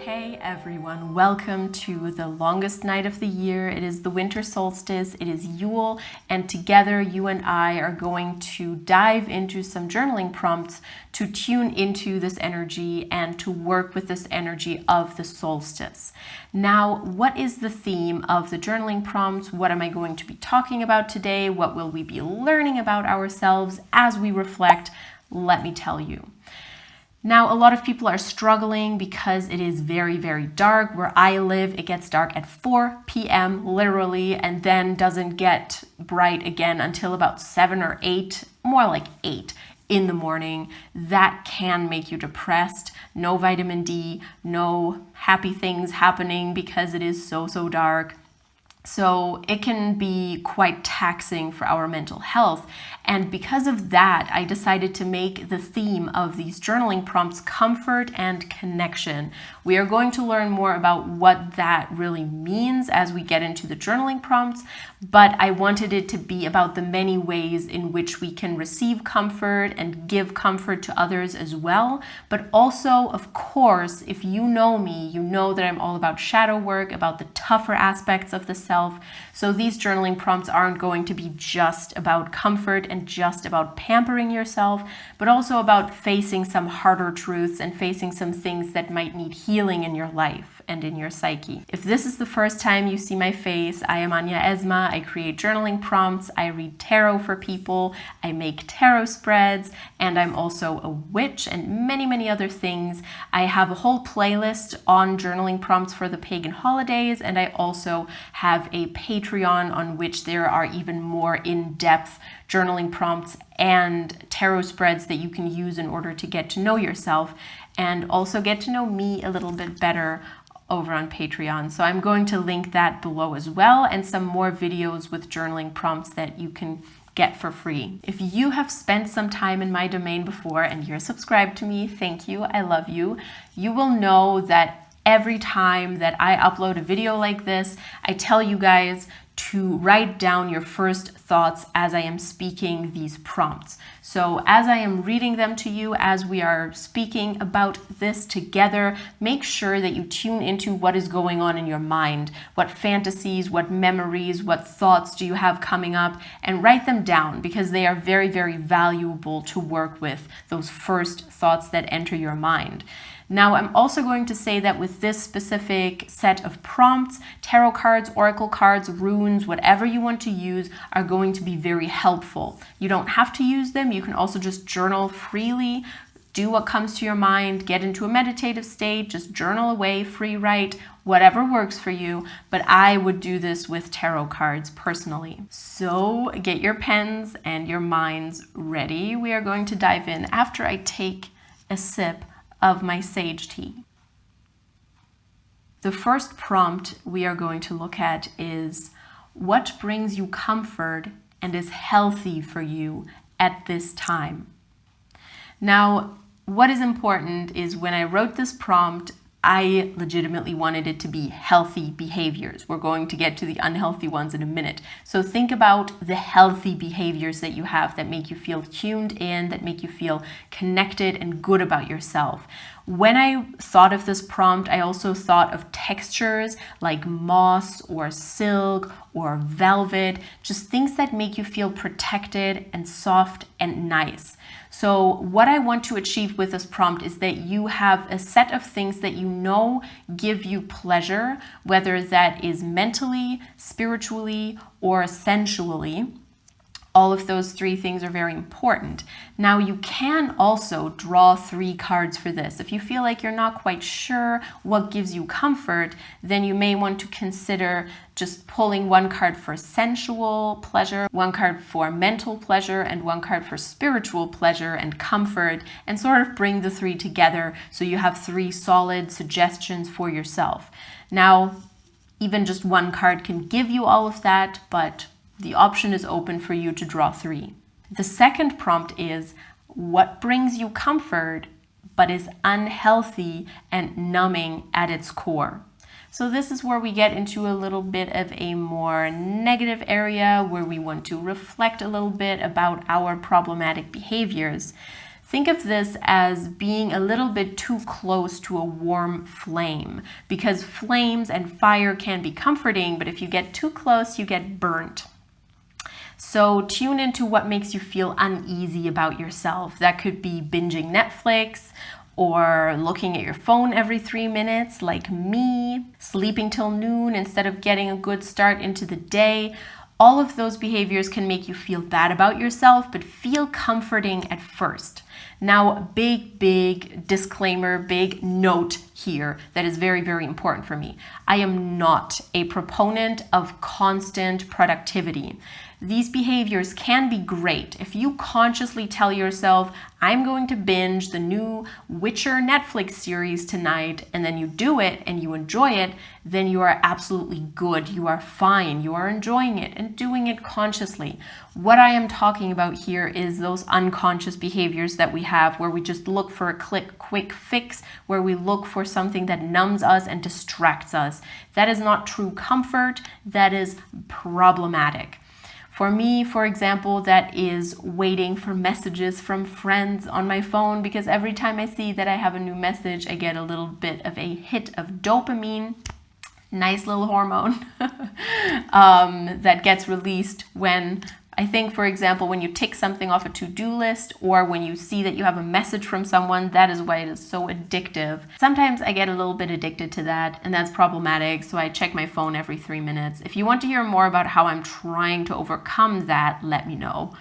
Hey everyone, welcome to the longest night of the year. It is the winter solstice, it is Yule, and together you and I are going to dive into some journaling prompts to tune into this energy and to work with this energy of the solstice. Now, what is the theme of the journaling prompts? What am I going to be talking about today? What will we be learning about ourselves as we reflect? Let me tell you. Now, a lot of people are struggling because it is very, very dark. Where I live, it gets dark at 4 p.m. literally, and then doesn't get bright again until about 7 or 8, more like 8 in the morning. That can make you depressed. No vitamin D, no happy things happening because it is so dark. So it can be quite taxing for our mental health. And because of that, I decided to make the theme of these journaling prompts comfort and connection. We are going to learn more about what that really means as we get into the journaling prompts, but I wanted it to be about the many ways in which we can receive comfort and give comfort to others as well. But also, of course, if you know me, you know that I'm all about shadow work, about the tougher aspects of the self. So these journaling prompts aren't going to be just about comfort and just about pampering yourself, but also about facing some harder truths and facing some things that might need healing in your life and in your psyche. If this is the first time you see my face, I am Anya Esma. I create journaling prompts, I read tarot for people, I make tarot spreads, and I'm also a witch and many other things. I have a whole playlist on journaling prompts for the pagan holidays, and I also have a Patreon on which there are even more in-depth journaling prompts and tarot spreads that you can use in order to get to know yourself and also get to know me a little bit better over on Patreon. So I'm going to link that below as well, and some more videos with journaling prompts that you can get for free. If you have spent some time in my domain before and you're subscribed to me, thank you, I love you. You will know that every time that I upload a video like this, I tell you guys to write down your first thoughts as I am speaking these prompts. So as I am reading them to you, as we are speaking about this together, make sure that you tune into what is going on in your mind. What fantasies, what memories, what thoughts do you have coming up, and write them down because they are very valuable to work with, those first thoughts that enter your mind. Now, I'm also going to say that with this specific set of prompts, tarot cards, oracle cards, runes, whatever you want to use are going to be very helpful. You don't have to use them. You can also just journal freely, do what comes to your mind, get into a meditative state, just journal away, free write, whatever works for you. But I would do this with tarot cards personally. So get your pens and your minds ready. We are going to dive in after I take a sip of my sage tea. The first prompt we are going to look at is what brings you comfort and is healthy for you at this time. Now, what is important is when I wrote this prompt, I legitimately wanted it to be healthy behaviors. We're going to get to the unhealthy ones in a minute. So think about the healthy behaviors that you have that make you feel tuned in, that make you feel connected and good about yourself. When I thought of this prompt, I also thought of textures like moss or silk or velvet, just things that make you feel protected and soft and nice. So what I want to achieve with this prompt is that you have a set of things that you know give you pleasure, whether that is mentally, spiritually, or sensually. All of those three things are very important. Now, you can also draw 3 cards for this. If you feel like you're not quite sure what gives you comfort, then you may want to consider just pulling 1 card for sensual pleasure, 1 card for mental pleasure, and 1 card for spiritual pleasure and comfort, and sort of bring the 3 together so you have 3 solid suggestions for yourself. Now, even just 1 card can give you all of that, but the option is open for you to draw 3. The second prompt is what brings you comfort but is unhealthy and numbing at its core. So this is where we get into a little bit of a more negative area where we want to reflect a little bit about our problematic behaviors. Think of this as being a little bit too close to a warm flame, because flames and fire can be comforting, but if you get too close, you get burnt. So tune into what makes you feel uneasy about yourself. That could be binging Netflix, or looking at your phone every 3 minutes like me, sleeping till noon instead of getting a good start into the day. All of those behaviors can make you feel bad about yourself, but feel comforting at first. Now, big disclaimer, big note here that is very, very important for me. I am not a proponent of constant productivity. These behaviors can be great. If you consciously tell yourself, I'm going to binge the new Witcher Netflix series tonight, and then you do it and you enjoy it, then you are absolutely good. You are fine. You are enjoying it and doing it consciously. What I am talking about here is those unconscious behaviors that we have where we just look for a quick fix, where we look for something that numbs us and distracts us. That is not true comfort. That is problematic. For me, for example, that is waiting for messages from friends on my phone, because every time I see that I have a new message, I get a little bit of a hit of dopamine, nice little hormone that gets released when, I think, for example, when you tick something off a to-do list, or when you see that you have a message from someone. That is why it is so addictive. Sometimes I get a little bit addicted to that, and that's problematic, so I check my phone every 3 minutes. If you want to hear more about how I'm trying to overcome that, let me know.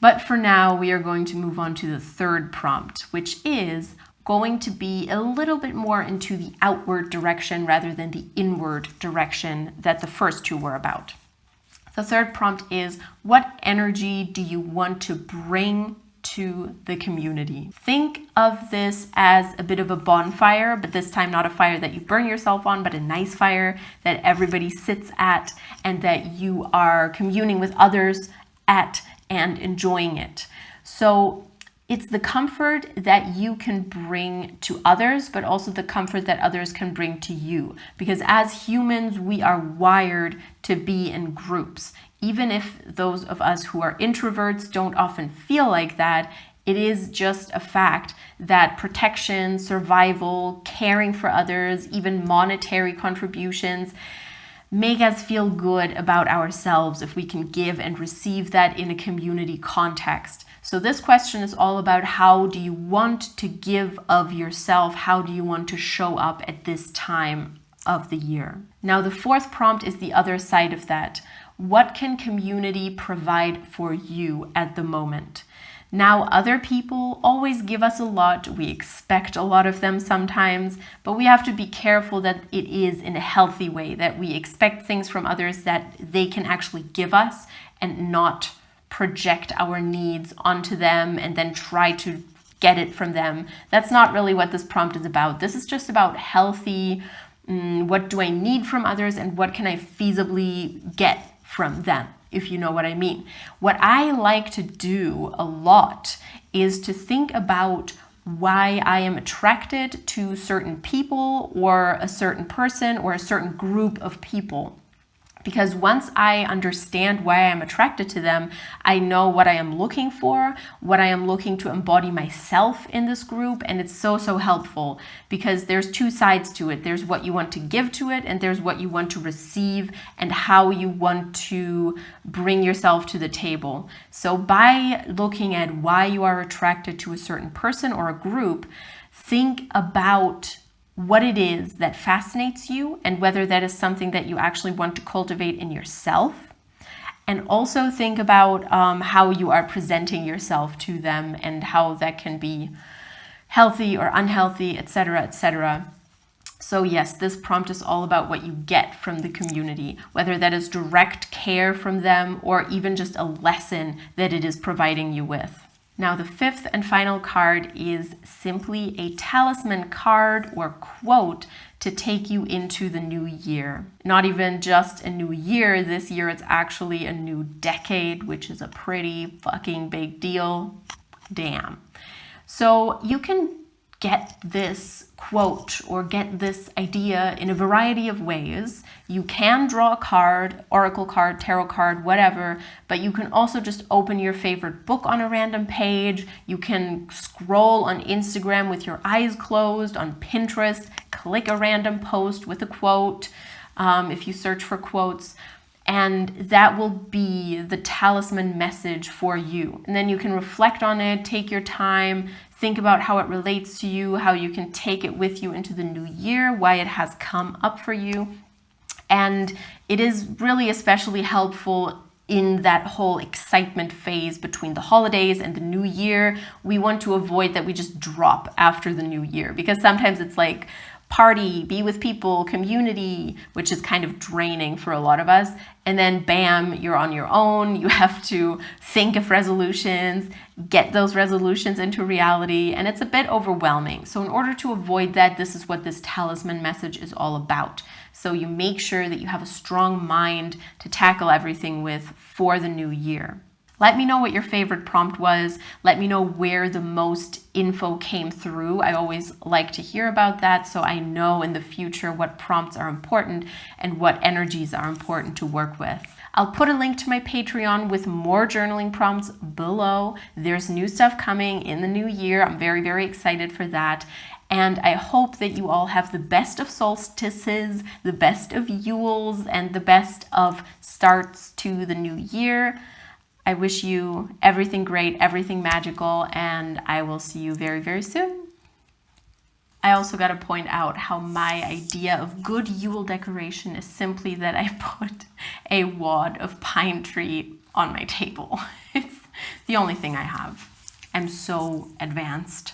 But for now, we are going to move on to the third prompt, which is going to be a little bit more into the outward direction rather than the inward direction that the first two were about. The third prompt is, what energy do you want to bring to the community? Think of this as a bit of a bonfire, but this time not a fire that you burn yourself on, but a nice fire that everybody sits at and that you are communing with others at and enjoying it. So it's the comfort that you can bring to others, but also the comfort that others can bring to you. Because as humans, we are wired to be in groups. Even if those of us who are introverts don't often feel like that, it is just a fact that protection, survival, caring for others, even monetary contributions, make us feel good about ourselves if we can give and receive that in a community context. So this question is all about, how do you want to give of yourself? How do you want to show up at this time of the year? Now, the fourth prompt is the other side of that. What can community provide for you at the moment? Now, other people always give us a lot. We expect a lot of them sometimes, but we have to be careful that it is in a healthy way, that we expect things from others that they can actually give us, and not project our needs onto them and then try to get it from them. That's not really what this prompt is about. This is just about healthy, what do I need from others and what can I feasibly get from them, if you know what I mean. What I like to do a lot is to think about why I am attracted to certain people or a certain person or a certain group of people. Because once I understand why I am attracted to them, I know what I am looking for, what I am looking to embody myself in this group, and it's so helpful, because there's two sides to it. There's what you want to give to it, and there's what you want to receive, and how you want to bring yourself to the table. So by looking at why you are attracted to a certain person or a group, think about what it is that fascinates you and whether that is something that you actually want to cultivate in yourself. And also think about how you are presenting yourself to them and how that can be healthy or unhealthy, etc., etc. So yes, this prompt is all about what you get from the community, whether that is direct care from them or even just a lesson that it is providing you with. Now, the fifth and final card is simply a talisman card or quote to take you into the new year. Not even just a new year. This year, it's actually a new decade, which is a pretty fucking big deal. Damn. So you can get this quote or get this idea in a variety of ways. You can draw a card, oracle card, tarot card, whatever, but you can also just open your favorite book on a random page. You can scroll on Instagram with your eyes closed, on Pinterest, click a random post with a quote, if you search for quotes. And that will be the talisman message for you. And then you can reflect on it, take your time, think about how it relates to you, how you can take it with you into the new year, why it has come up for you. And it is really especially helpful in that whole excitement phase between the holidays and the new year. We want to avoid that we just drop after the new year, because sometimes it's like party, be with people, community, which is kind of draining for a lot of us. And then bam, you're on your own. You have to think of resolutions, get those resolutions into reality, and it's a bit overwhelming. So in order to avoid that, this is what this talisman message is all about. So you make sure that you have a strong mind to tackle everything with for the new year. Let me know what your favorite prompt was. Let me know where the most info came through. I always like to hear about that, so I know in the future what prompts are important and what energies are important to work with. I'll put a link to my Patreon with more journaling prompts below. There's new stuff coming in the new year. I'm very, very excited for that. And I hope that you all have the best of solstices, the best of Yules, and the best of starts to the new year. I wish you everything great, everything magical, and I will see you very, very soon. I also got to point out how my idea of good Yule decoration is simply that I put a wad of pine tree on my table. It's the only thing I have. I'm so advanced.